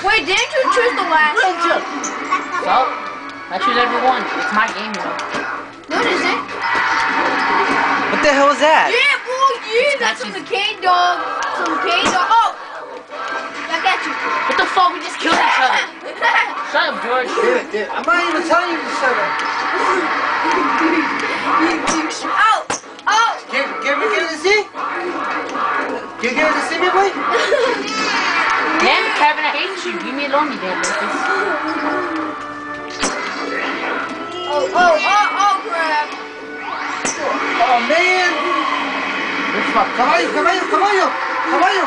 Wait, didn't you choose the last one? So, I choose everyone. It's my game, you know. No, it isn't. What the hell is that? Yeah, boy, yeah, that's some cane dog. Some cane dog. Oh! Back at you. What the fuck? We just killed each other. Shut up, George. Dude, I'm not even telling you to shut up. Oh! Oh! Give me the see? You give it to see me, boy? Damn, Kevin, I hate you. Leave me alone, you damn Lucas. Oh, crap. Oh, man. Caballo.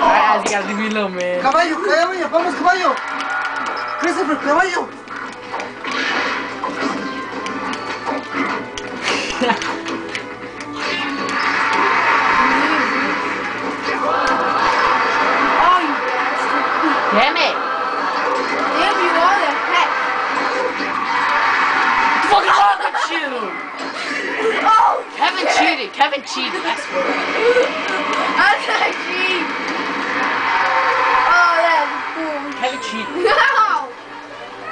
Alright, you gotta leave me alone, man. Caballo, vamos, caballo. Christopher, caballo. Damn it! Damn you all the heck! What the fuck is wrong with you? Oh! Kevin cheated, that's what. I can't cheat! Oh, that's bullshit. Kevin cheated. No!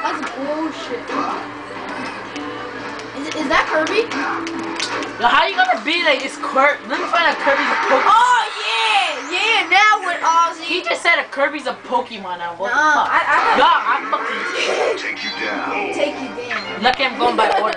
That's bullshit. Is that Kirby? Yo, how you gonna be like this Kirby? Let me find out Kirby's a Pokemon. Oh, yeah, now with Ozzy. He just said a Kirby's a Pokemon now. What the I fuck? have Yo, I'm fucking... Take you down. take you down. Look, I'm going by order.